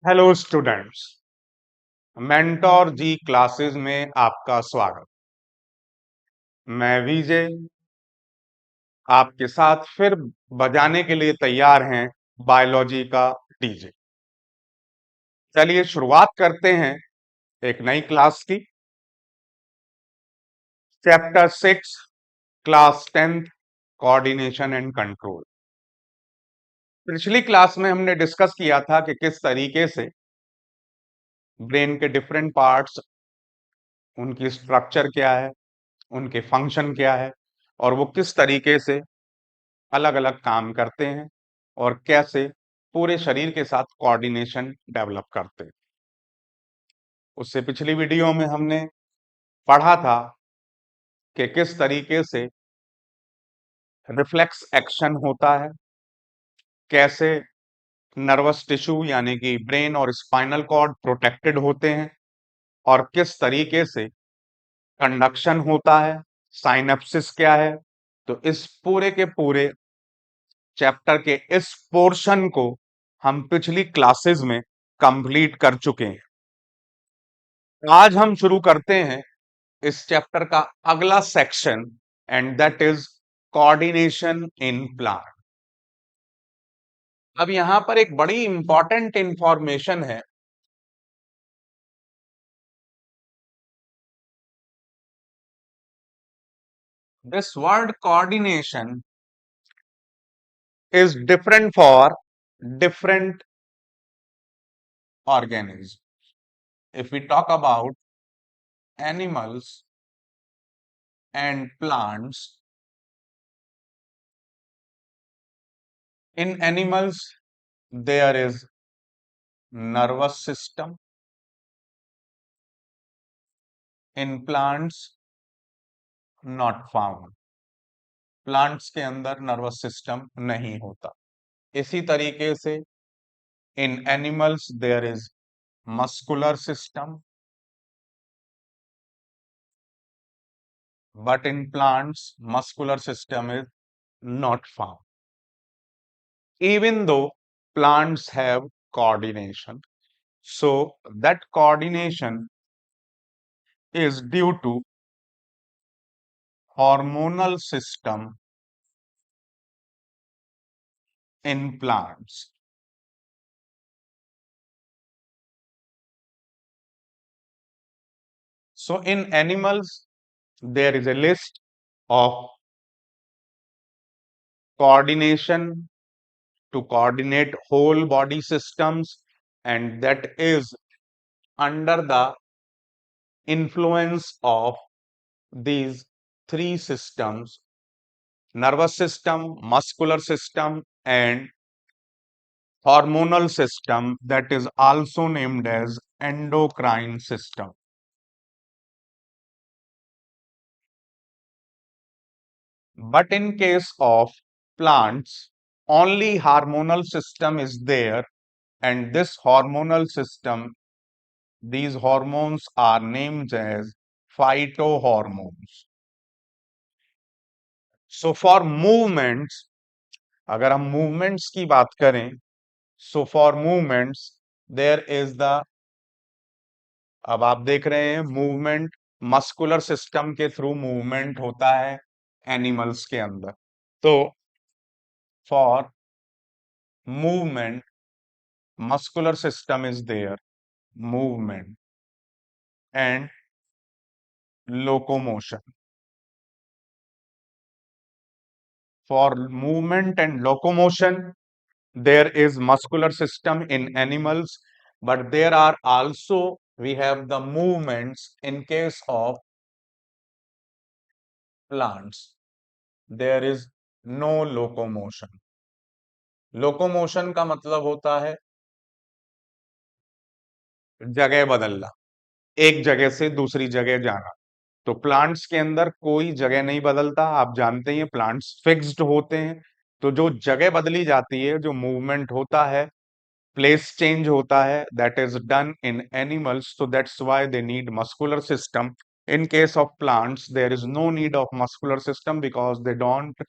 Hello students. Mentor जी classes में आपका स्वागत। मैं विजय आपके साथ फिर बजाने के लिए तैयार हैं बायोलॉजी का डीजे। चलिए शुरुआत करते हैं एक नई क्लास की। Chapter 6 class 10 coordination and control. पिछली क्लास में हमने डिस्कस किया था कि किस तरीके से ब्रेन के डिफरेंट पार्ट्स, उनकी स्ट्रक्चर क्या है, उनके फंक्शन क्या है और वो किस तरीके से अलग अलग काम करते हैं और कैसे पूरे शरीर के साथ कोऑर्डिनेशन डेवलप करते हैं। उससे पिछली वीडियो में हमने पढ़ा था कि किस तरीके से रिफ्लेक्स एक्शन होता है, कैसे नर्वस टिश्यू यानी कि ब्रेन और स्पाइनल कॉर्ड प्रोटेक्टेड होते हैं और किस तरीके से कंडक्शन होता है, साइनेप्सिस क्या है। तो इस पूरे के पूरे चैप्टर के इस पोर्शन को हम पिछली क्लासेस में कंप्लीट कर चुके हैं। आज हम शुरू करते हैं इस चैप्टर का अगला section and that is coordination in plant. अब यहां पर एक बड़ी इंपॉर्टेंट इंफॉर्मेशन है। This word coordination is different for different organisms. If we talk about animals and plants, in animals there is nervous system, in plants not found. Plants के अंदर nervous system नहीं होता। इसी तरीके से in animals there is muscular system, but in plants muscular system is not found. Even though plants have coordination, so that coordination is due to hormonal system in plants. So in animals there is a list of coordination to coordinate whole body systems, and that is under the influence of these three systems: nervous system, muscular system and hormonal system, that is also named as endocrine system. But in case of plants, only hormonal system is there, and this hormonal system, these hormones are named as phytohormones. So for movements, अगर हम movements की बात करें, so for movements there is the, अब आप देख रहे हैं मूवमेंट मस्कुलर सिस्टम के थ्रू मूवमेंट होता है एनिमल्स के अंदर। तो for movement muscular system is there, movement and locomotion. For movement and locomotion, there is muscular system in animals, but there are also, we have the movements in case of plants. There is no locomotion. Locomotion का मतलब होता है जगह बदलना, एक जगह से दूसरी जगह जाना। तो प्लांट्स के अंदर कोई जगह नहीं बदलता, आप जानते हैं प्लांट्स फिक्स्ड होते हैं। तो जो जगह बदली जाती है, जो मूवमेंट होता है, प्लेस चेंज होता है, that is done in animals, so that's why they need muscular system. In case of plants there is no need of muscular system because they don't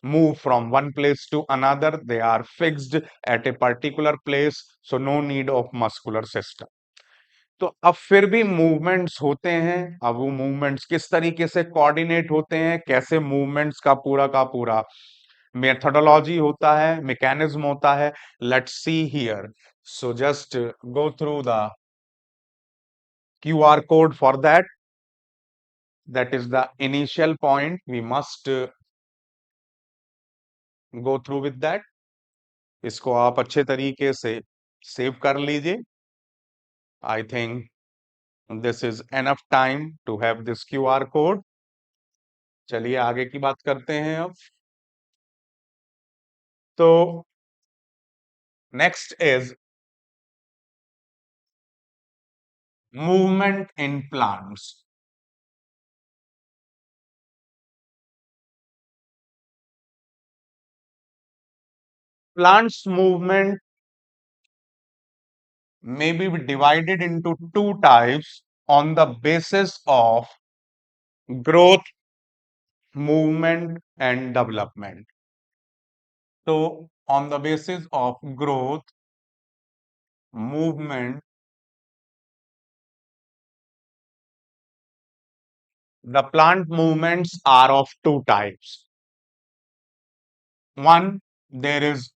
move from one place to another. They are fixed at a particular place, so no need of muscular system. तो अब फिर भी movements होते हैं। अब वो movements किस तरीके से कोऑर्डिनेट होते हैं, कैसे मूवमेंट्स का पूरा मेथोडोलॉजी होता है, मैकेनिज्म होता है, let's see here. So just go through the QR code for that. That is the initial point. We must go through with that. इसको आप अच्छे तरीके से सेव कर लीजिए. I think this is enough time to have this QR code. चलिए आगे की बात करते हैं अब. तो next is movement in plants. Plants movement may be divided into two types on the basis of growth, movement and development. So on the basis of growth, movement, the plant movements are of two types. One, there is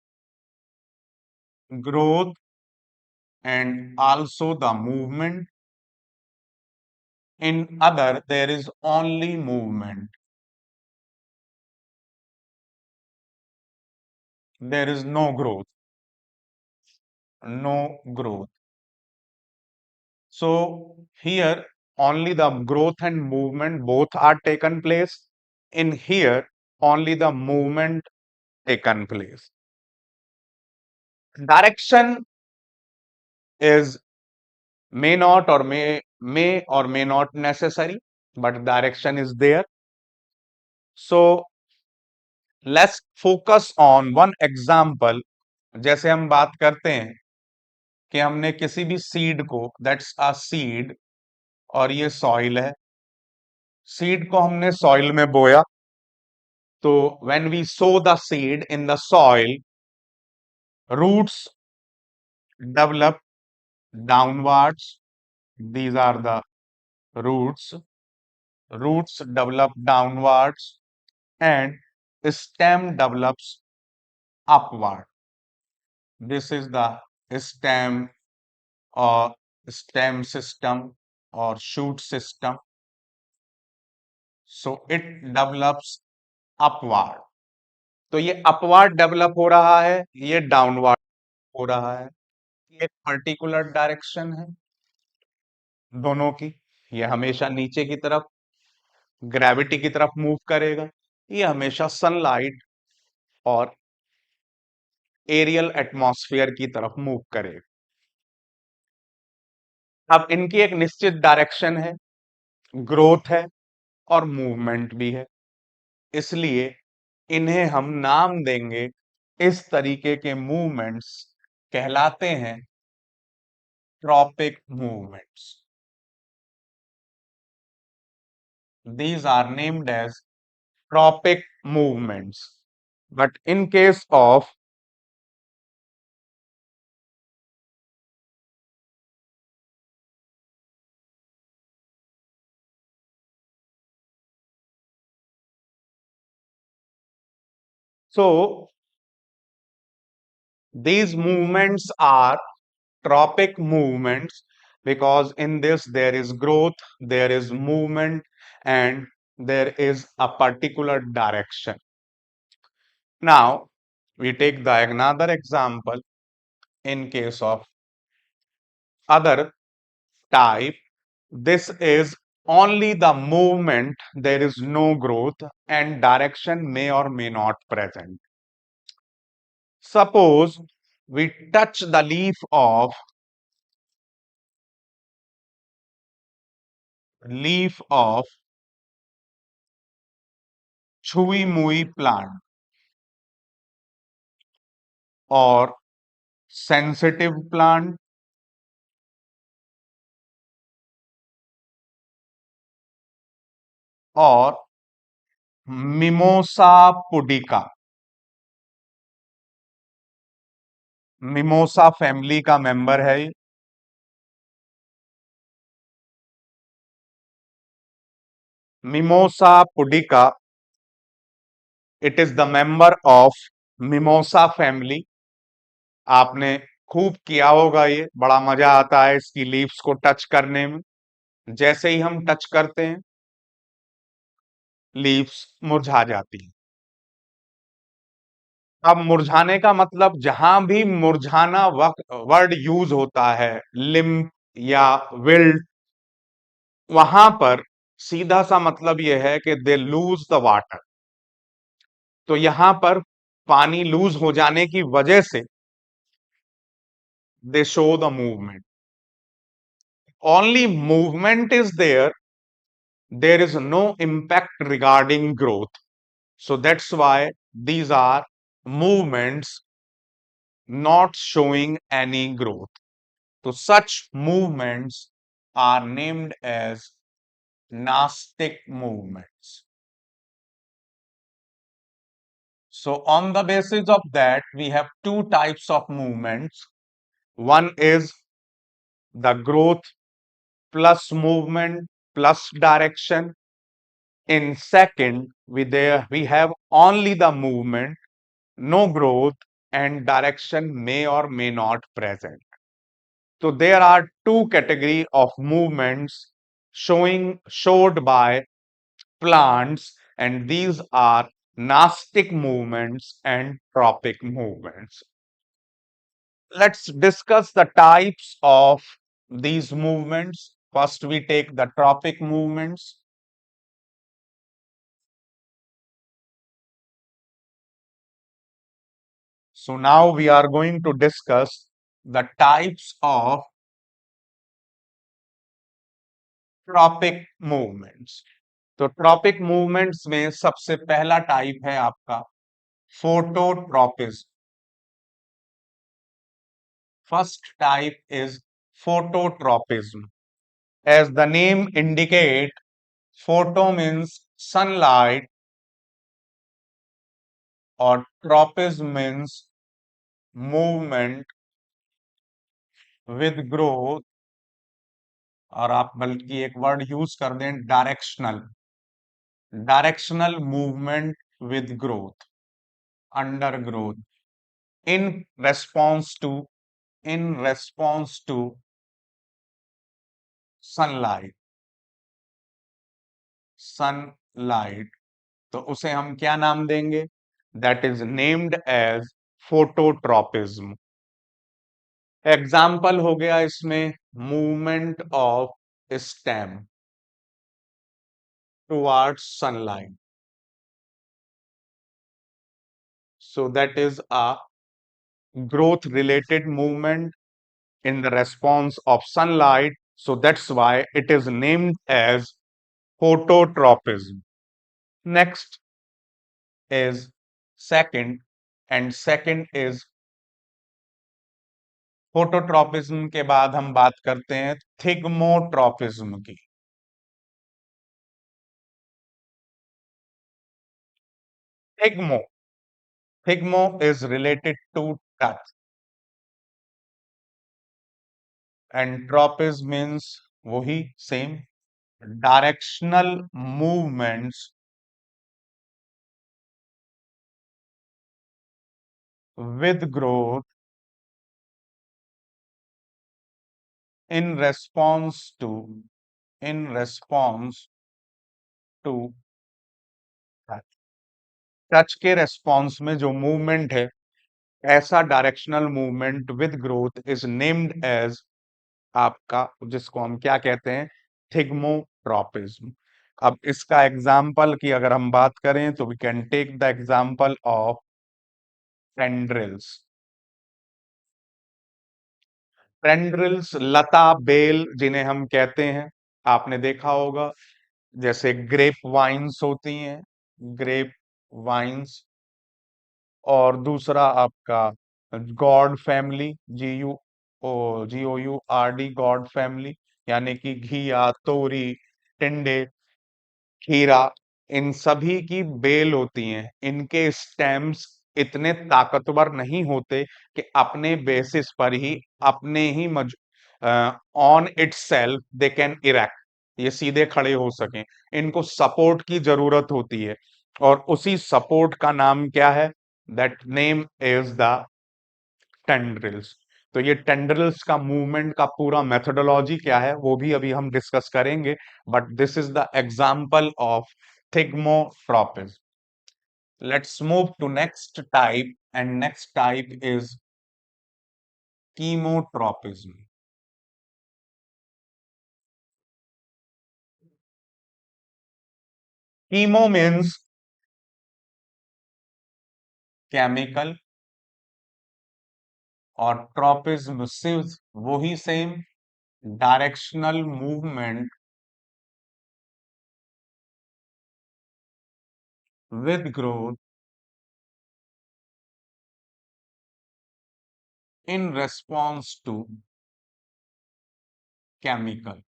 growth and also the movement. In other, there is only movement. There is no growth. No growth. So here only the growth and movement both are taken place. In here only the movement taken place. Direction is may or may not necessary, but direction is there. So let's focus on one example. जैसे हम बात करते हैं कि हमने किसी भी seed को, दैट्स अ सीड, और ये सॉइल है. सीड को हमने सॉइल में बोया. तो when we sow the seed in the soil, roots develop downwards. These are the roots. Roots develop downwards and stem develops upward. This is the stem or stem system or shoot system. So it develops upward. तो ये upward develop हो रहा है, ये downward हो रहा है. एक पर्टिकुलर डायरेक्शन है दोनों की. ये हमेशा नीचे की तरफ ग्रेविटी की तरफ मूव करेगा, ये हमेशा सनलाइट और एरियल एटमॉस्फेयर की तरफ मूव करेगा. अब इनकी एक निश्चित डायरेक्शन है, ग्रोथ है और मूवमेंट भी है. इसलिए इन्हें हम नाम देंगे, इस तरीके के मूवमेंट्स कहलाते हैं tropic movements. These are named as tropic movements. But in case of so these movements are tropic movements because in this there is growth, there is movement, and there is a particular direction. Now we take the another example in case of other type. This is only the movement, there is no growth, and direction may or may not present. Suppose we touch the leaf of छुई मुई plant or sensitive plant or mimosa pudica. Mimosa family का member है ये। Mimosa pudica, it is the member of mimosa family. आपने खूब किया होगा, ये बड़ा मजा आता है इसकी लीव्स को टच करने में। जैसे ही हम टच करते हैं, लीव्स मुरझा जाती हैं। अब मुरझाने का मतलब, जहां भी मुरझाना वर्ड यूज होता है, लिम्प या विल्ट, वहां पर सीधा सा मतलब यह है कि दे लूज द वाटर। तो यहां पर पानी लूज हो जाने की वजह से दे show the movement. Only movement is there is no impact regarding growth. So that's why these are movements not showing any growth. So such movements are named as nastic movements. So on the basis of that, we have two types of movements. One is the growth plus movement plus direction. In second, we have only the movement, no growth, and direction may or may not present. So there are two category of movements showed by plants, and these are nastic movements and tropic movements. Let's discuss the types of these movements. First, we take the tropic movements. So now we are going to discuss the types of tropic movements. तो tropic movements में सबसे पहला type है आपका phototropism. First type is phototropism. As the name indicate, photo means sunlight और tropism means movement with growth, और आप बल्कि एक वर्ड यूज कर दें, directional. Directional movement with growth, under growth, in response to in response to sunlight। Sunlight, तो उसे हम क्या नाम देंगे? That is named as phototropism. Example हो गया इसमें movement of stem towards sunlight. So that is a growth related movement in the response of sunlight. So that's why it is named as phototropism. Next is second, and second is phototropism के बाद हम बात करते हैं thigmotropism की। Thigmo, thigmo is related to touch, and tropism means वही same, directional movements with growth in response to touch। Touch के response में जो मूवमेंट है, ऐसा directional movement with growth is named as आपका, जिसको हम क्या कहते हैं, थिग्मोट्रॉपिज्म। अब इसका एग्जाम्पल की अगर हम बात करें तो we can take the example of tendrils. Tendrils लता बेल जिन्हें हम कहते हैं, आपने देखा होगा, जैसे ग्रेप वाइन्स होती हैं, ग्रेप वाइन्स, और दूसरा आपका God family, GOURD, God family, यानी कि घिया, तोरी, टिंडे, खीरा, इन सभी की बेल होती हैं, इनके स्टेम्स इतने ताकतवर नहीं होते कि अपने बेसिस पर ही अपने ही on itself they can erect, ये सीधे खड़े हो सकें। इनको सपोर्ट की जरूरत होती है और उसी सपोर्ट का नाम क्या है? That name is the tendrils. तो ये टेंड्रिल्स का मूवमेंट का पूरा मेथोडोलॉजी क्या है वो भी अभी हम डिस्कस करेंगे, but this is the example of thigmotropism. Let's move to next type, and next type is chemotropism. Chemo means chemical और tropism सिर्फ वही same directional movement with growth in response to chemical.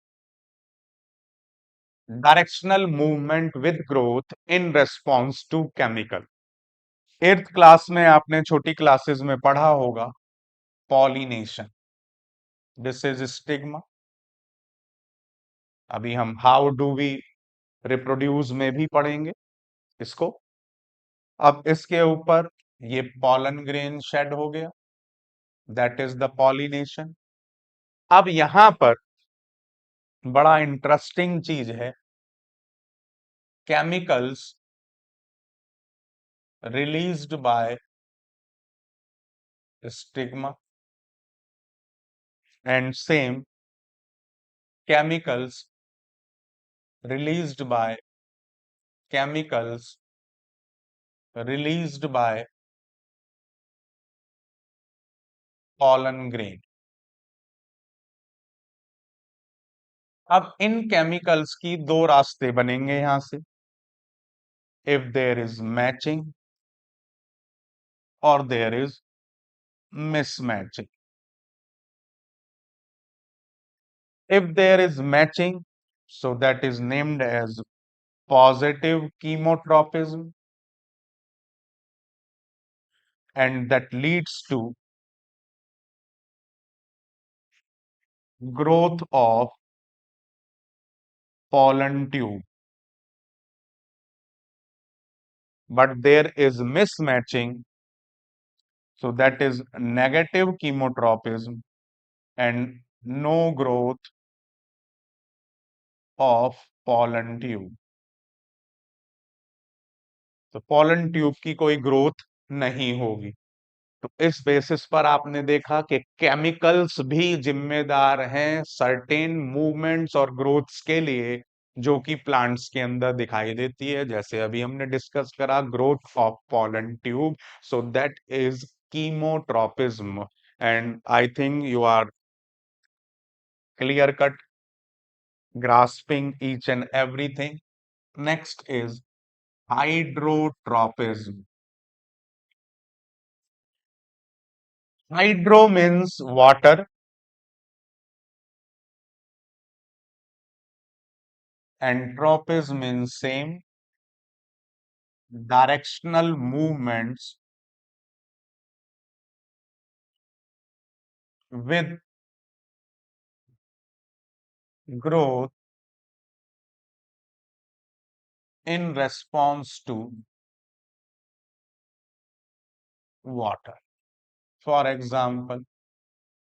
Directional movement with growth in response to chemical. 8th class में आपने छोटी classes में पढ़ा होगा pollination, this is stigma. अभी हम हाउ डू वी रिप्रोड्यूस में भी पढ़ेंगे इसको। अब इसके ऊपर ये पॉलन ग्रेन शेड हो गया, दैट इज द पॉलिनेशन। अब यहां पर बड़ा इंटरेस्टिंग चीज है, chemicals released by stigma and same chemicals released by chemicals released by pollen grain. अब इन केमिकल्स की दो रास्ते बनेंगे यहां से, इफ देयर इज मैचिंग और there is mismatching. If there is matching, so that is named as positive chemotropism, and that leads to growth of pollen tube. But there is mismatching, so that is negative chemotropism and no growth of pollen tube. तो pollen tube की कोई growth नहीं होगी। तो इस basis पर आपने देखा कि केमिकल्स भी जिम्मेदार हैं सर्टेन मूवमेंट्स और ग्रोथ्स के लिए जो कि प्लांट्स के अंदर दिखाई देती है, जैसे अभी हमने डिस्कस करा growth of pollen tube. So that is chemotropism, and I think you are clear cut grasping each and everything. Next is hydrotropism. Hydro means water and tropism means same directional movements with growth in response to water. For example,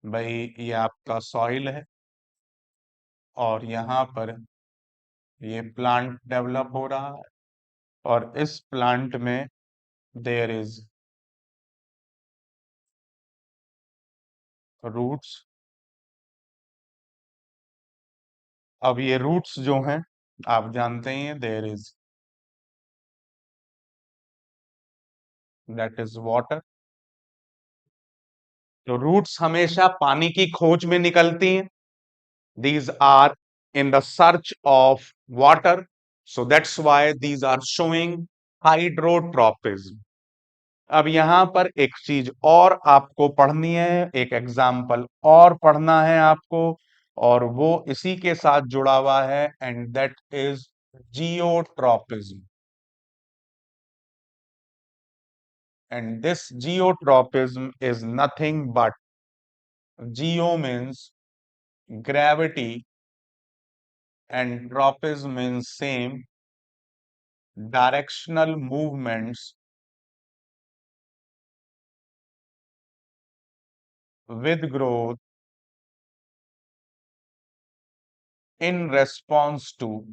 भाई ये आपका soil है और यहाँ पर ये plant develop हो रहा है और इस प्लांट में देयर इज रूट्स। अब ये रूट्स जो हैं आप जानते ही हैं, there is that is water. तो रूट्स हमेशा पानी की खोज में निकलती हैं, these are in the search of water, so that's why these are showing hydrotropism। अब यहां पर एक चीज और आपको पढ़नी है, एक एग्जाम्पल और पढ़ना है आपको, और वो इसी के साथ जुड़ा हुआ है, and that is geotropism. and this geotropism is nothing but, geo means gravity and tropism means same, directional movements with growth in response to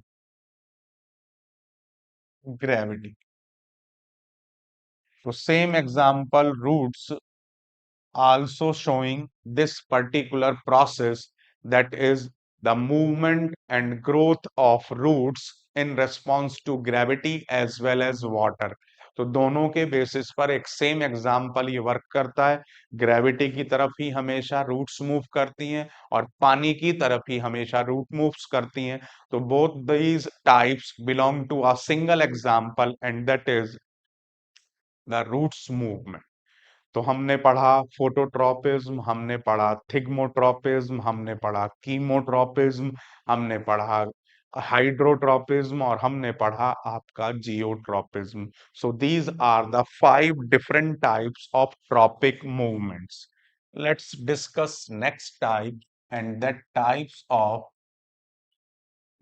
gravity. So same example, roots also showing this particular process, that is the movement and growth of roots in response to gravity as well as water. तो दोनों के basis पर एक same example ये work करता है। Gravity की तरफ ही हमेशा रूट्स मूव करती हैं और पानी की तरफ ही हमेशा रूट मूव्स करती हैं। तो both these types belong to a single example and that is the roots movement. तो हमने पढ़ा फोटोट्रॉपिज्म, हमने पढ़ा थिग्मोट्रॉपिज्म, हमने पढ़ा कीमोट्रॉपिज्म, हमने पढ़ा हाइड्रोट्रॉपिज्म और हमने पढ़ा आपका geotropism. So these are the 5 different types of tropic movements. Let's discuss next type and that types of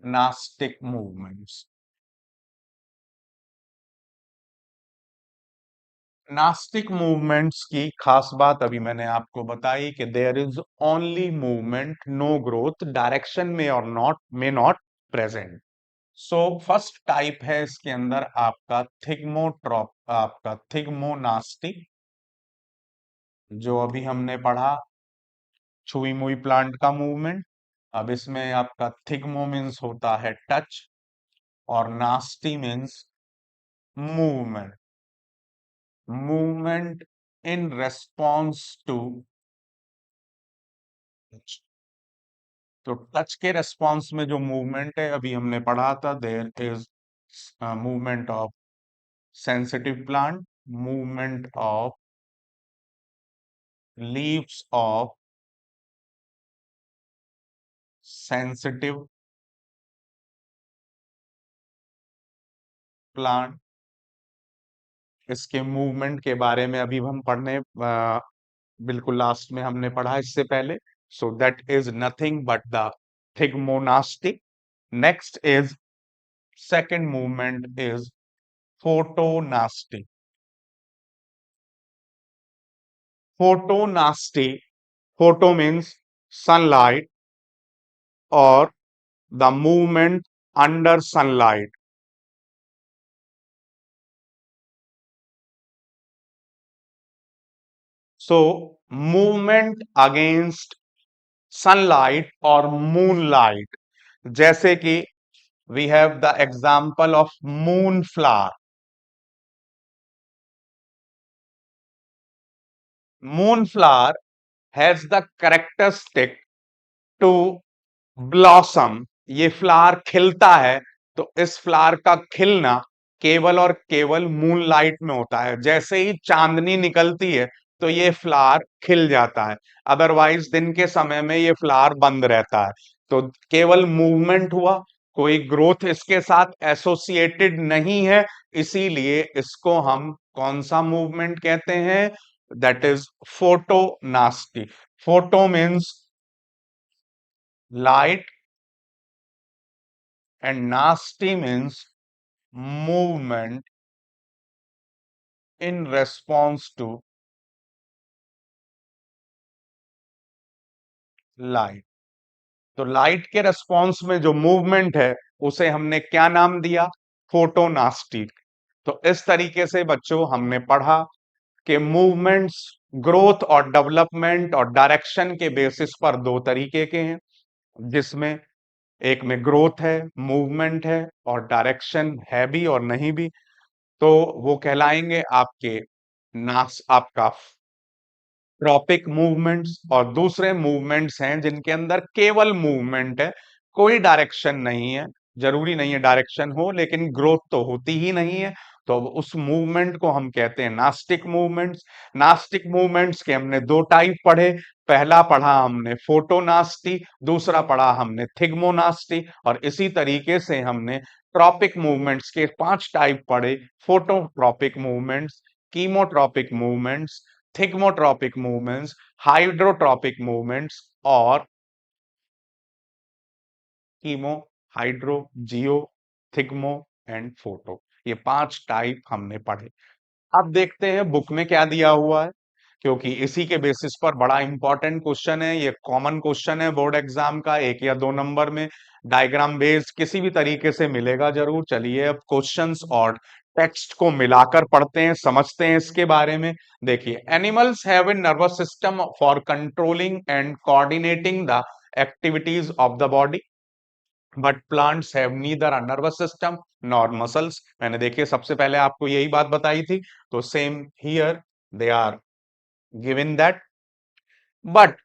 nastic movements. Nastic movements की खास बात अभी मैंने आपको बताई कि there is only movement, no growth, direction में और नॉट में not present. So first type है इसके अंदर आपका थिग्मोट्रॉप, आपका थिग्मोनास्टी, जो अभी हमने पढ़ा छुई मुई प्लांट का मूवमेंट। अब इसमें आपका थिग्मो मीन्स होता है टच और nastic means movement, movement in response to. तो टच के रेस्पॉन्स में जो मूवमेंट है अभी हमने पढ़ा था, there is movement of sensitive plant, movement of leaves of sensitive plant. इसके मूवमेंट के बारे में अभी हम पढ़ने बिल्कुल लास्ट में हमने पढ़ा इससे पहले। So that is nothing but the thigmonastic. Next is second movement is photonastic. Photonasty, photo means sunlight और the movement under sunlight. So movement against sunlight or moonlight, जैसे कि we have the example of moonflower. Moonflower has the characteristic to blossom। ये flower खिलता है, तो इस flower का खिलना केवल और केवल मूनलाइट में होता है। जैसे ही चांदनी निकलती है तो ये फ्लावर खिल जाता है, अदरवाइज दिन के समय में ये फ्लावर बंद रहता है। तो केवल मूवमेंट हुआ, कोई ग्रोथ इसके साथ एसोसिएटेड नहीं है, इसीलिए इसको हम कौन सा मूवमेंट कहते हैं? That is photonasty. Photo means light and nasty means movement in response to light। तो लाइट के रेस्पॉन्स में जो मूवमेंट है उसे हमने क्या नाम दिया? फोटोनास्टिक। तो इस तरीके से बच्चों हमने पढ़ा कि मूवमेंट्स ग्रोथ और डेवलपमेंट और डायरेक्शन के बेसिस पर दो तरीके के हैं, जिसमें एक में ग्रोथ है, मूवमेंट है और डायरेक्शन है भी और नहीं भी। तो वो कहलाएंगे आपके नास आपका ट्रॉपिक मूवमेंट्स, और दूसरे मूवमेंट्स हैं जिनके अंदर केवल मूवमेंट है, कोई डायरेक्शन नहीं है। जरूरी नहीं है डायरेक्शन हो, लेकिन ग्रोथ तो होती ही नहीं है। तो उस मूवमेंट को हम कहते हैं नास्टिक मूवमेंट्स। नास्टिक मूवमेंट्स के हमने दो टाइप पढ़े। पहला पढ़ा हमने फोटोनास्टी, दूसरा पढ़ा हमने थिग्मोनास्टी, और इसी तरीके से हमने ट्रॉपिक मूवमेंट्स के 5 टाइप पढ़े। Phototropic movements, chemotropic movements, thigmotropic movements, hydrotropic movements और chemo, hydro, geo, thigmo and photo, ये 5 टाइप हमने पढ़े। अब देखते हैं बुक में क्या दिया हुआ है, क्योंकि इसी के बेसिस पर बड़ा इंपॉर्टेंट क्वेश्चन है, ये कॉमन क्वेश्चन है बोर्ड एग्जाम का, 1 या 2 नंबर में डायग्राम बेस्ड किसी भी तरीके से मिलेगा जरूर। चलिए अब क्वेश्चंस और टेक्स्ट को मिलाकर पढ़ते हैं, समझते हैं इसके बारे में। देखिए, animals have a nervous system for controlling and coordinating the activities of the body, but plants have neither a nervous system nor muscles. मैंने देखिए सबसे पहले आपको यही बात बताई थी, तो same here they are given that, but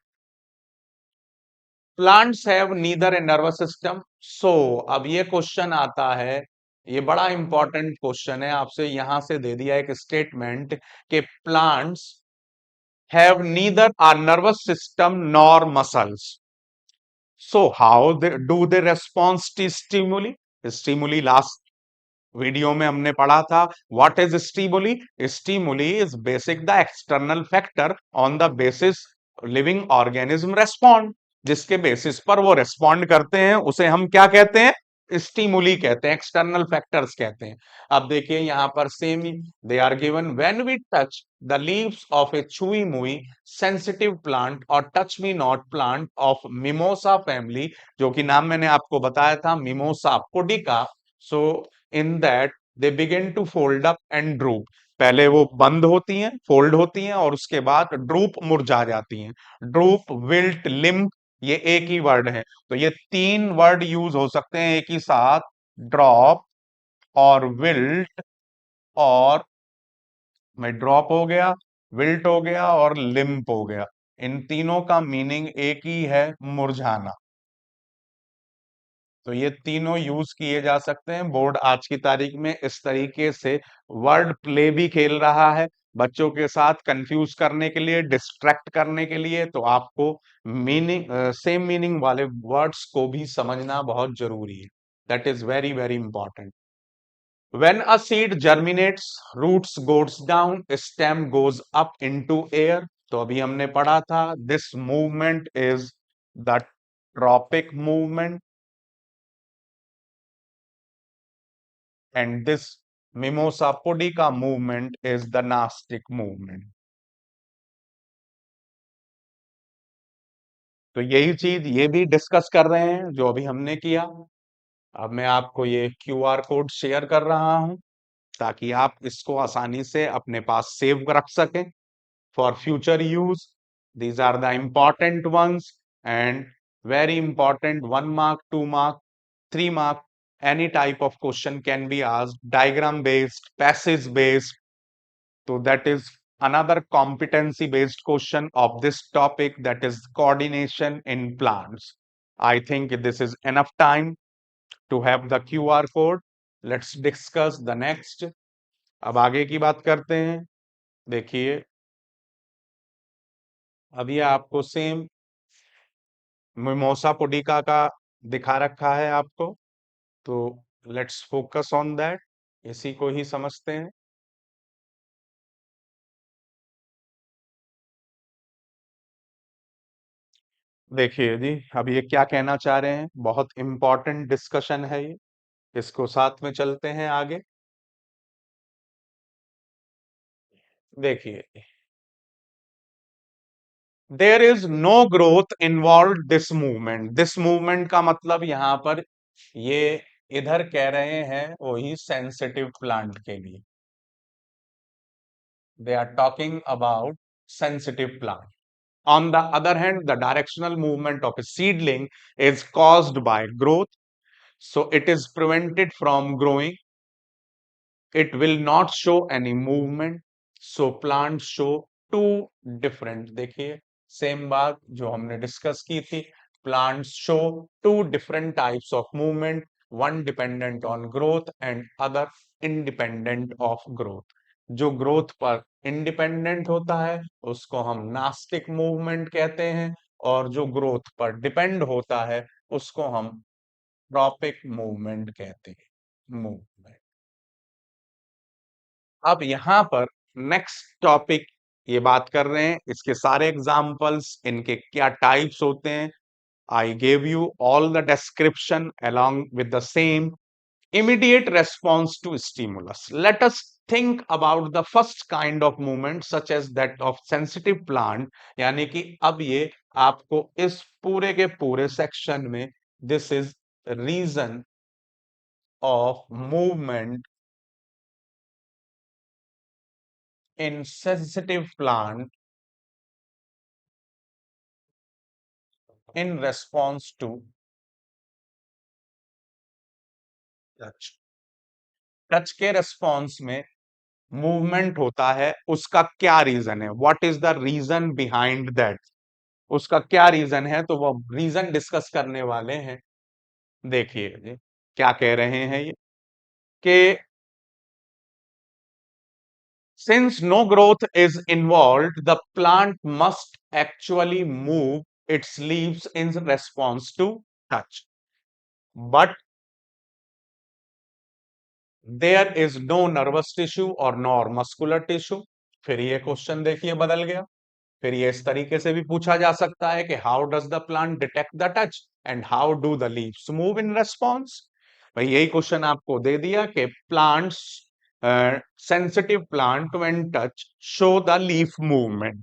plants have neither a nervous system. So अब ये क्वेश्चन आता है, ये बड़ा इंपॉर्टेंट क्वेश्चन है, आपसे यहां से दे दिया एक स्टेटमेंट कि plants have neither a nervous system nor muscles, so how they do they response to stimuli. Stimuli last video में हमने पढ़ा था, what is stimuli. Stimuli is basic the external factor on the basis living organism respond, जिसके basis पर वो respond करते हैं उसे हम क्या कहते हैं, स्टिमुली कहते हैं, एक्सटर्नल फैक्टर्स कहते हैं। अब देखिए यहां पर सेम ही they are given, when we touch the leaves of a chhui mui sensitive plant और touch me not plant of mimosa family, जो कि नाम मैंने आपको बताया था Mimosa pudica, so in that they begin to fold up and droop. पहले वो बंद होती हैं, फोल्ड होती हैं, और उसके बाद ड्रूप, मुरझा जाती हैं। ड्रूप, विल्ट, लिम्प, ये एक ही वर्ड है, तो ये 3 वर्ड यूज हो सकते हैं एक ही साथ, ड्रॉप और विल्ट, और में ड्रॉप हो गया, विल्ट हो गया और लिम्प हो गया। इन तीनों का मीनिंग एक ही है, मुरझाना। तो ये तीनों यूज किए जा सकते हैं। बोर्ड आज की तारीख में इस तरीके से वर्ड प्ले भी खेल रहा है बच्चों के साथ, कंफ्यूज करने के लिए, डिस्ट्रैक्ट करने के लिए। तो आपको मीनिंग, सेम मीनिंग वाले वर्ड्स को भी समझना बहुत जरूरी है, that is very very important. When a seed germinates, roots goes down, stem goes up into air। तो अभी हमने पढ़ा था, this movement is the tropic movement and this mimosa pudica movement is the nastic movement। तो यही चीज ये भी डिस्कस कर रहे हैं जो अभी हमने किया। अब मैं आपको ये क्यूआर कोड शेयर कर रहा हूं ताकि आप इसको आसानी से अपने पास सेव रख सकें for future use। These are the important ones and very important, 1 mark, 2 mark, 3 mark, any type of question can be asked, diagram based, passage based। So that is another competency based question of this topic, that is coordination in plants। I think this is enough time to have the QR code। Let's discuss the next। अब आगे की बात करते हैं। देखिए अभी आपको same mimosa pudica का दिखा रखा है आपको, तो लेट्स फोकस ऑन दैट, इसी को ही समझते हैं। देखिए जी, अब ये क्या कहना चाह रहे हैं, बहुत इंपॉर्टेंट डिस्कशन है ये, इसको साथ में चलते हैं आगे। देखिए, there is no growth involve this movement. This movement का मतलब यहां पर ये इधर कह रहे हैं वही सेंसिटिव प्लांट के लिए, they are talking about sensitive plant। On the other hand, the directional movement of a seedling is caused by growth, so it is prevented from growing। It will not show any movement, so plants show two different, देखिए same बात जो हमने discuss की थी, plants show two different types of movement, one dependent on growth and other independent of growth। जो growth पर independent होता है उसको हम नास्टिक मूवमेंट कहते हैं, और जो ग्रोथ पर डिपेंड होता है उसको हम ट्रॉपिक मूवमेंट कहते हैं, मूवमेंट। अब यहां पर नेक्स्ट टॉपिक ये बात कर रहे हैं इसके सारे एग्जाम्पल्स, इनके क्या टाइप्स होते हैं। I gave you all the description along with the same immediate response to stimulus. Let us think about the first kind of movement such as that of sensitive plant. यानी कि अब ये आपको इस पूरे के पूरे सेक्शन में this is reason of movement in sensitive plant in response to touch. Touch के रेस्पॉन्स में मूवमेंट होता है, उसका क्या रीजन है, what is the reason behind that, उसका क्या रीजन है, तो वो रीजन डिस्कस करने वाले हैं। देखिए जी, क्या कह रहे हैं ये कि since no growth is involved, the plant must actually move its leaves in response to touch. But there is no nervous tissue or nor muscular tissue. फिर ये क्वेश्चन देखिए बदल गया। फिर ये इस तरीके से भी पूछा जा सकता है कि how does the plant detect the touch and how do the leaves move in response. भाई यही क्वेश्चन आपको दे दिया कि plants sensitive plant when touch show the leaf movement,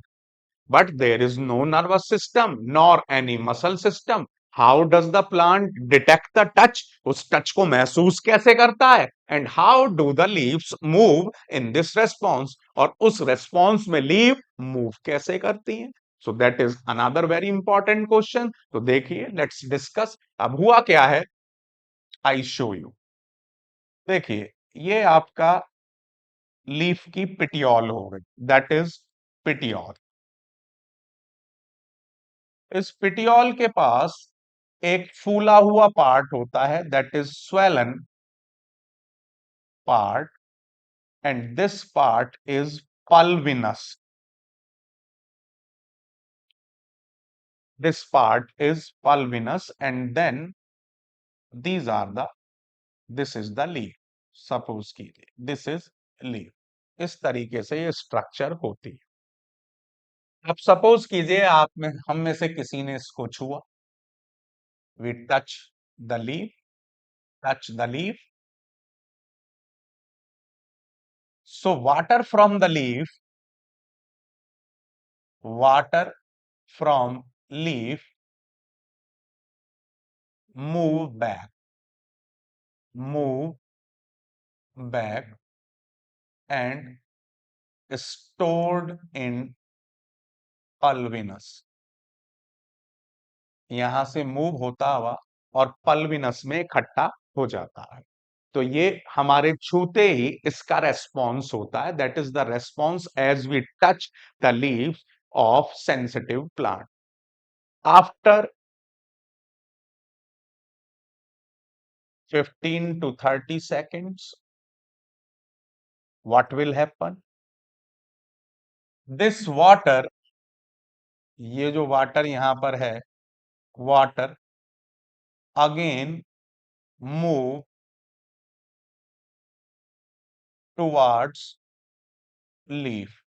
but there is no nervous system nor any muscle system. How does the plant detect the touch? उस touch को महसूस कैसे करता है? And how do the leaves move in this response? और उस response में leaf move कैसे करती हैं? So that is another very important question. तो देखिए, let's discuss. अब हुआ क्या है? I show you. देखिए, ये आपका लीफ की पिटियोल हो गई, दैट इज पिटियोल। इस पिटियोल के पास एक फूला हुआ पार्ट होता है, that is swollen part, and this part is pulvinus. This part is pulvinus and then these are the this is the leaf. Suppose कीजिए दिस इज लीफ। इस तरीके से ये स्ट्रक्चर होती है। अब सपोज कीजिए आप में हम में से किसी ने इसको छुआ, we touch the leaf, touch the leaf. So water from leaf move move back and stored in pulvinus. यहां से मूव होता हुआ और पल्विनस में इकट्ठा हो जाता है। तो ये हमारे छूते ही इसका रेस्पॉन्स होता है, that is the response as we touch the leaves of sensitive plant. After 15 to 30 seconds, what will happen? This water, ये जो वाटर यहां पर है, water again move towards leaf.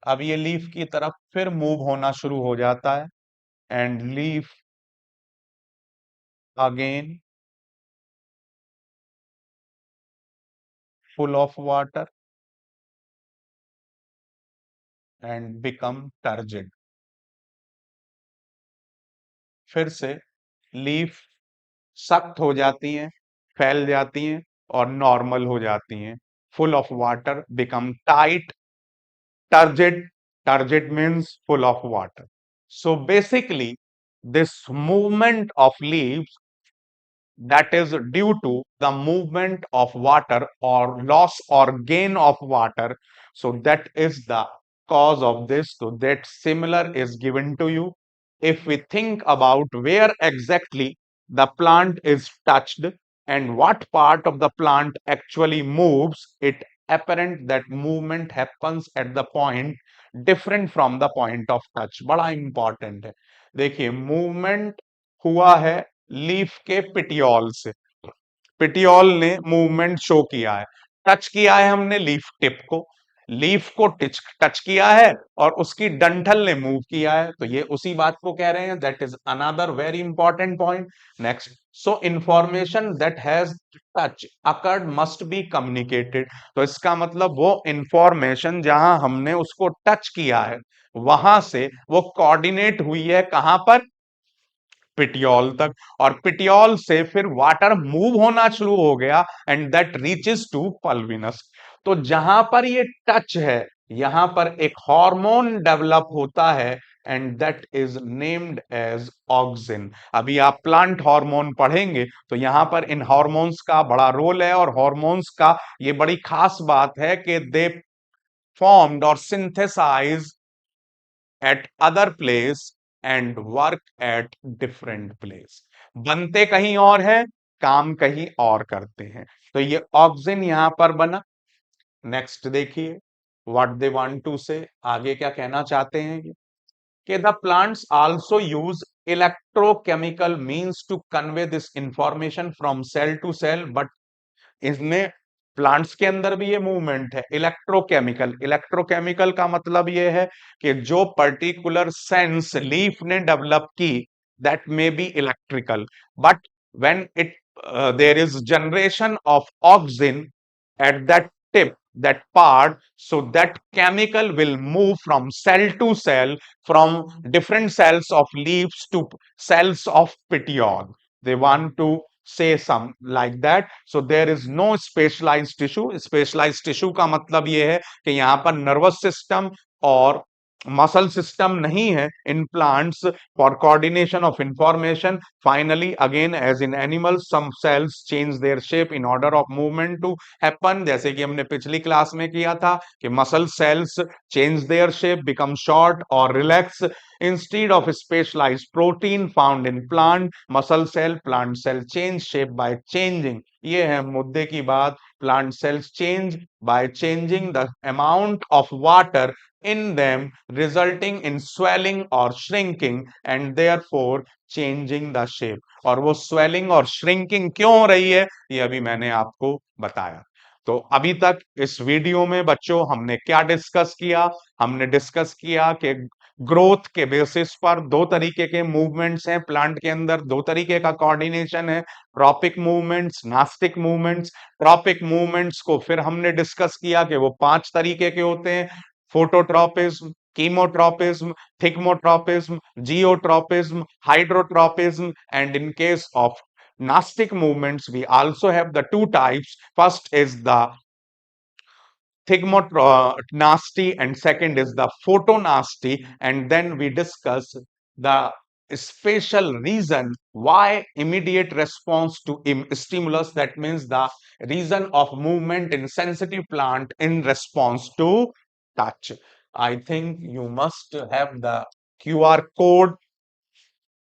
अब ये लीफ की तरफ फिर मूव होना शुरू हो जाता है, and leaf again full of water and become turgid. फिर से लीफ सख्त हो जाती हैं, फैल जाती हैं और नॉर्मल हो जाती हैं। Full of water become tight, turgid. Turgid means full of water. So basically this movement of leaves, that is due to the movement of water or loss or gain of water. So that is the cause of this. So that similar is given to you. If we think about where exactly the plant is touched and what part of the plant actually moves, it apparent that movement happens at the point different from the point of touch. बड़ा important है। देखिए, movement हुआ है leaf के petiole से, petiole ने movement show किया है, टच किया है हमने लीफ टिप को, लीफ को टच किया है और उसकी डंठल ने मूव किया है, तो ये उसी बात को कह रहे हैं। That is another very important point. Next, so information that has touch occurred must be communicated. तो इसका मतलब वो इंफॉर्मेशन जहां हमने उसको टच किया है वहां से वो कोऑर्डिनेट हुई है कहां पर, पिटियोल तक, और पिटियोल से फिर वाटर मूव होना शुरू हो गया and that reaches to pulvinus. तो जहां पर ये टच है यहां पर एक हार्मोन डेवलप होता है and that is named as auxin. अभी आप प्लांट हार्मोन पढ़ेंगे तो यहां पर इन हार्मोन्स का बड़ा रोल है, और हार्मोन्स का ये बड़ी खास बात है कि दे फॉर्म्ड और synthesize at other place and work at different place. बनते कहीं और है, काम कहीं और करते हैं। तो ये ऑक्सिन यहां पर बना। नेक्स्ट देखिए व्हाट दे वांट टू से, आगे क्या कहना चाहते हैं ये, कि the plants also use electrochemical means to convey this information from cell to cell, but इसमें प्लांट्स के अंदर भी ये मूवमेंट है इलेक्ट्रोकेमिकल। इलेक्ट्रोकेमिकल का मतलब ये है कि जो पर्टिकुलर सेंस लीफ ने डेवलप की that may be electrical, but when it there is generation of auxin at that tip, that part, so that chemical will move from cell to cell, from different cells of leaves to cells of petiole. They want to say some like that. So there is no specialized tissue. Specialized tissue का मतलब ये है कि यहाँ पर nervous system और muscle system नहीं है in plants for coordination of information. Finally again as in animals some cells change their shape in order of movement to happen, जैसे कि हमने पिछली क्लास में किया था कि muscle cells change their shape, become short और relax instead of specialized protein found in plant. Muscle cell plant cell change shape by changing, ये है मुद्दे की बात। Plant sales change by changing the amount of water in them, resulting in swelling or shrinking and therefore changing the shape। और वो swelling और shrinking क्यों हो रही है ये अभी मैंने आपको बताया। तो अभी तक इस वीडियो में बच्चों हमने क्या डिस्कस किया, हमने डिस्कस किया कि ग्रोथ के बेसिस पर दो तरीके के मूवमेंट्स हैं प्लांट के अंदर, दो तरीके का कोऑर्डिनेशन है, tropic movements, nastic movements. Tropic movements को फिर हमने डिस्कस किया कि वो 5 तरीके के होते हैं, phototropism, chemotropism, thigmotropism, geotropism, hydrotropism, and in case of nastic movements, we also have the two types. First is the thigmonasty and second is the photonasty. And then we discuss the special reason why immediate response to stimulus, that means the reason of movement in sensitive plant in response to touch. I think you must have the QR code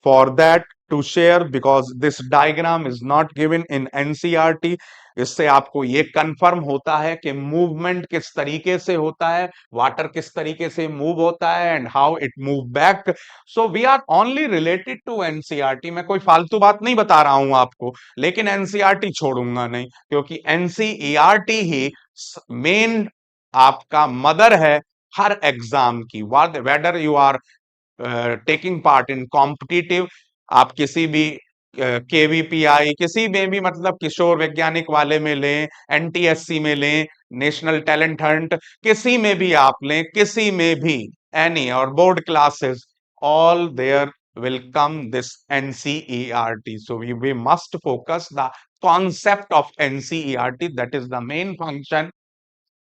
for that to share because this diagram is not given in NCERT। इससे आपको ये confirm होता है कि movement किस तरीके से होता है, वाटर किस तरीके से मूव होता है and how it move back. So we are only related to NCERT. मैं कोई फालतू बात नहीं बता रहा हूं आपको, लेकिन एनसीईआरटी छोड़ूंगा नहीं, क्योंकि एनसीईआरटी ही मेन आपका मदर है हर एग्जाम की। Whether you are taking part in competitive, आप किसी भी केवीपीआई किसी में भी, मतलब किशोर वैज्ञानिक वाले में लें, एनटीएससी में लें, नेशनल टैलेंट हंट किसी में भी आप लें, किसी में भी एनी और board classes, all there will come this NCERT। So we must focus the concept of NCERT, that is the main function।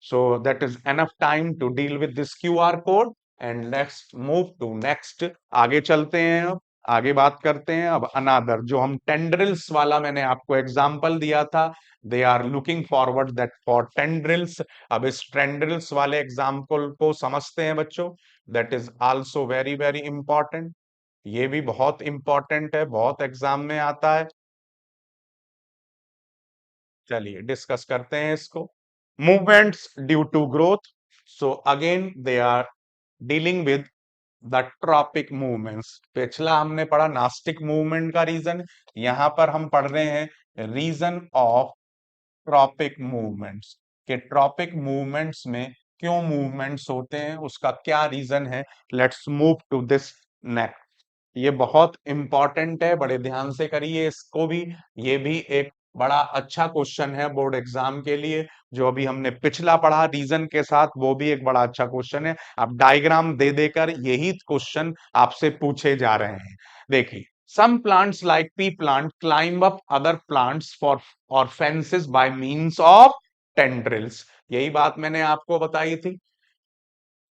So that is enough time to deal with this QR code and let's move to next। आगे चलते हैं, अब आगे बात करते हैं। अब अनादर जो हम टेंड्रिल्स वाला मैंने आपको एग्जांपल दिया था, they are looking forward that for tendrils. अब इस टेंड्रिल्स वाले एग्जांपल को समझते हैं बच्चों, that is also very very important. ये भी बहुत इंपॉर्टेंट है, बहुत एग्जाम में आता है। चलिए डिस्कस करते हैं इसको। Movements due to growth, so again they are dealing with the tropic movements. पिछला हमने पढ़ा नास्टिक मूवमेंट का रीजन, यहां पर हम पढ़ रहे हैं रीजन ऑफ ट्रॉपिक मूवमेंट्स, के ट्रॉपिक मूवमेंट्स में क्यों मूवमेंट्स होते हैं, उसका क्या रीजन है। Let's move to this next. ये बहुत इंपॉर्टेंट है, बड़े ध्यान से करिए इसको भी। ये भी एक बड़ा अच्छा क्वेश्चन है बोर्ड एग्जाम के लिए। जो अभी हमने पिछला पढ़ा रीजन के साथ, वो भी एक बड़ा अच्छा क्वेश्चन है। अब डायग्राम दे देकर यही क्वेश्चन आपसे पूछे जा रहे हैं। देखिए, some plants like pea plant climb up other plants for or fences by means of tendrils। यही बात मैंने आपको बताई थी।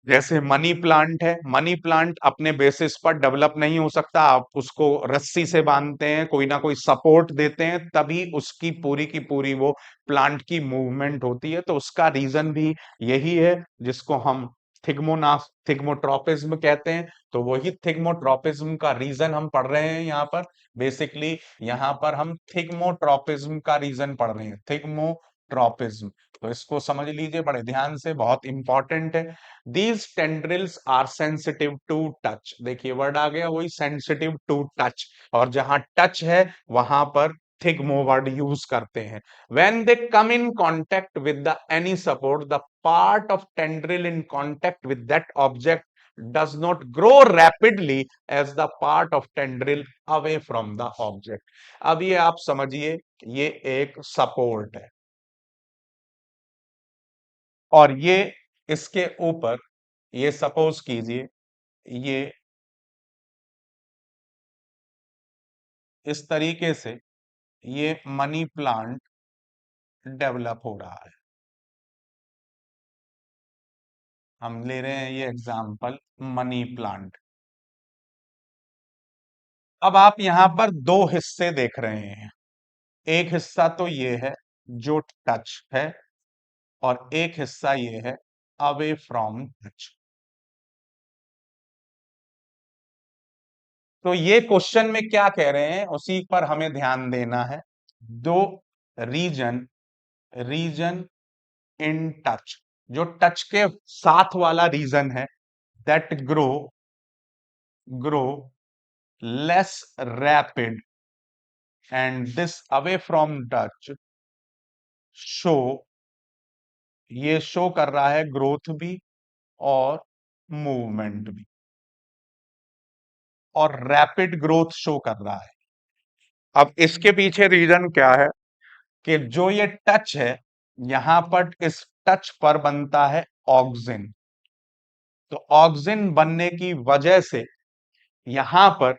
जैसे मनी प्लांट है, मनी प्लांट अपने बेसिस पर डेवलप नहीं हो सकता, आप उसको रस्सी से बांधते हैं, कोई ना कोई सपोर्ट देते हैं, तभी उसकी पूरी की पूरी वो प्लांट की मूवमेंट होती है। तो उसका रीजन भी यही है, जिसको हम थिग्मोट्रोपिज्म कहते हैं। तो वही थिग्मोट्रोपिज्म का रीजन हम पढ़ रहे हैं यहाँ पर। बेसिकली यहाँ पर हम थिग्मोट्रोपिज्म का रीजन पढ़ रहे हैं, थिग्मोट्रोपिज्म। तो इसको समझ लीजिए बड़े ध्यान से, बहुत इंपॉर्टेंट है। These tendrils are sensitive to touch। देखिए वर्ड आ गया वही, sensitive to touch। और जहां टच है वहां पर थिग्मो वर्ड यूज करते हैं। When they come in contact with the any support, the part of tendril in contact with that object does not grow rapidly as the part of tendril away from the object। अब ये आप समझिए, ये एक support है और ये इसके ऊपर, ये सपोज कीजिए, ये इस तरीके से ये मनी प्लांट डेवलप हो रहा है। हम ले रहे हैं ये एग्जांपल, मनी प्लांट। अब आप यहां पर दो हिस्से देख रहे हैं। एक हिस्सा तो ये है जो टच है, और एक हिस्सा ये है अवे फ्रॉम टच। तो ये क्वेश्चन में क्या कह रहे हैं उसी पर हमें ध्यान देना है। दो रीजन, रीजन इन टच, जो टच के साथ वाला रीजन है, that grow less rapid and this away from touch show, ये शो कर रहा है ग्रोथ भी और मूवमेंट भी, और रैपिड ग्रोथ शो कर रहा है। अब इसके पीछे रीजन क्या है कि जो ये टच है, यहां पर इस टच पर बनता है ऑक्सिन। तो ऑक्सिन बनने की वजह से यहां पर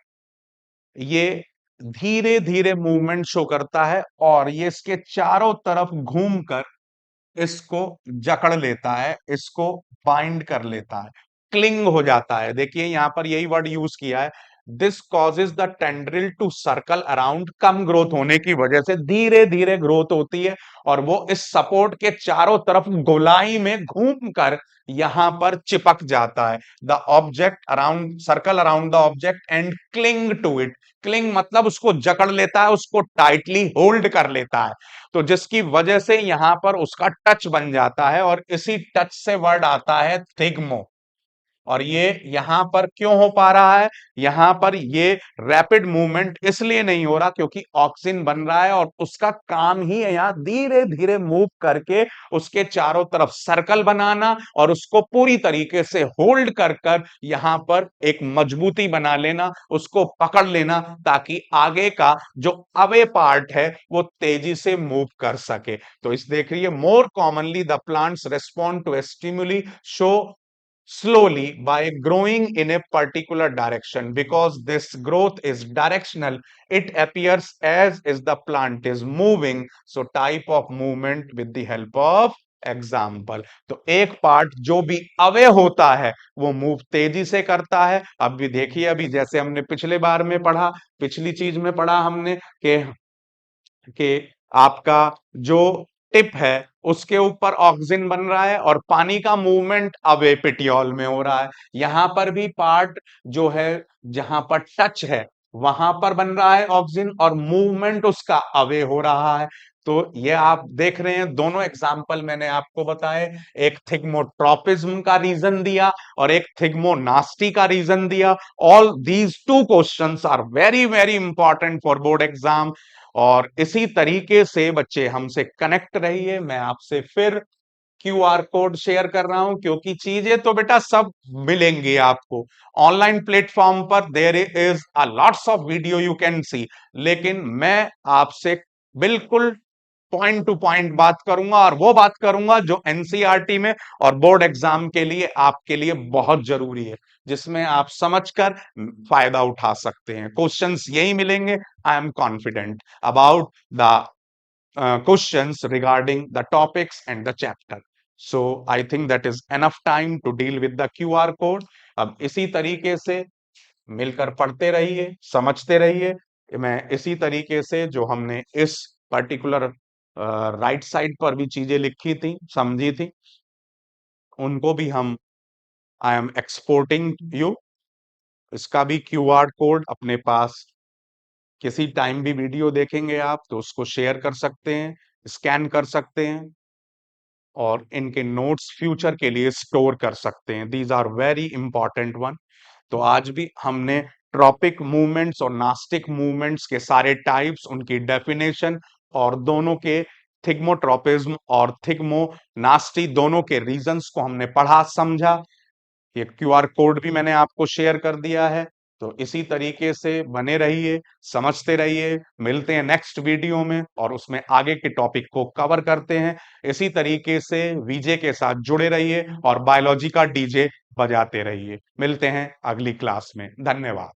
ये धीरे धीरे मूवमेंट शो करता है, और ये इसके चारों तरफ घूमकर इसको जकड़ लेता है, इसको बाइंड कर लेता है, क्लिंग हो जाता है। देखिए यहां पर यही वर्ड यूज किया है, this causes the tendril to circle around. कम ग्रोथ होने की वजह से धीरे धीरे ग्रोथ होती है, और वो इस सपोर्ट के चारों तरफ गोलाई में घूमकर यहां पर चिपक जाता है। The object around, circle around the object and cling to it. Cling मतलब उसको जकड़ लेता है, उसको टाइटली होल्ड कर लेता है। तो जिसकी वजह से यहां पर उसका टच बन जाता है, और इसी टच से वर्ड आता है थिग्मो। और ये यहां पर क्यों हो पा रहा है, यहां पर ये रैपिड मूवमेंट इसलिए नहीं हो रहा क्योंकि ऑक्सीजन बन रहा है, और उसका काम ही है यहां धीरे धीरे मूव करके उसके चारों तरफ सर्कल बनाना, और उसको पूरी तरीके से होल्ड कर कर यहां पर एक मजबूती बना लेना, उसको पकड़ लेना, ताकि आगे का जो अवे पार्ट है वो तेजी से मूव कर सके। तो इस देखिए, more commonly the plants respond to stimuli show slowly by growing in a particular direction। Because this growth is directional, it appears as is the plant is moving, so type of movement with the help of example. तो एक part जो भी away होता है वो move तेजी से करता है। अब भी देखिए, अभी जैसे हमने पिछले बार में पढ़ा, पिछली चीज में पढ़ा हमने कि आपका जो टिप है उसके ऊपर ऑक्सीजन बन रहा है, और पानी का मूवमेंट अवे पिटियोल में हो रहा है। यहां पर भी पार्ट जो है, जहां पर टच है वहां पर बन रहा है ऑक्सीजन, और मूवमेंट उसका अवे हो रहा है। तो ये आप देख रहे हैं, दोनों एग्जाम्पल मैंने आपको बताए। एक थिग्मोट्रोपिज्म का रीजन दिया और एक थिग्मोनास्टी का रीजन दिया। All these two questions are very very important for board exam. और इसी तरीके से बच्चे हमसे कनेक्ट रहिए। मैं आपसे फिर क्यूआर कोड शेयर कर रहा हूं क्योंकि चीजें तो बेटा सब मिलेंगी आपको ऑनलाइन प्लेटफॉर्म पर। There is a lots of video you can see, लेकिन मैं आपसे बिल्कुल पॉइंट टू पॉइंट बात करूंगा, और वो बात करूंगा जो एनसीईआरटी में और बोर्ड एग्जाम के लिए आपके लिए बहुत जरूरी है, जिसमें आप समझकर फायदा उठा सकते हैं। क्वेश्चंस यही मिलेंगे। I am confident about the questions regarding the topics and the chapter. So I think that is enough time to deal with the QR code. अब इसी तरीके से मिलकर पढ़ते रहिए, समझते रहिए। मैं इसी तरीके से जो हमने इस पर्टिकुलर राइट साइड पर भी चीजें लिखी थी, समझी थी, उनको भी हम आई एम एक्सपोर्टिंग यू। इसका भी क्यूआर कोड अपने पास किसी टाइम भी वीडियो देखेंगे आप तो उसको शेयर कर सकते हैं, स्कैन कर सकते हैं, और इनके नोट्स फ्यूचर के लिए स्टोर कर सकते हैं। These are very important one. तो आज भी हमने ट्रॉपिक मूवमेंट्स और नास्टिक मूवमेंट्स के सारे टाइप्स, उनकी डेफिनेशन, और दोनों के थिग्मोट्रोपिज्म और थिग्मोनास्टी दोनों के रीजंस को हमने पढ़ा, समझा। ये क्यूआर कोड भी मैंने आपको शेयर कर दिया है। तो इसी तरीके से बने रहिए, समझते रहिए। मिलते हैं नेक्स्ट वीडियो में और उसमें आगे के टॉपिक को कवर करते हैं। इसी तरीके से वीजे के साथ जुड़े रहिए और बायोलॉजी का डीजे बजाते रहिए। मिलते हैं अगली क्लास में। धन्यवाद।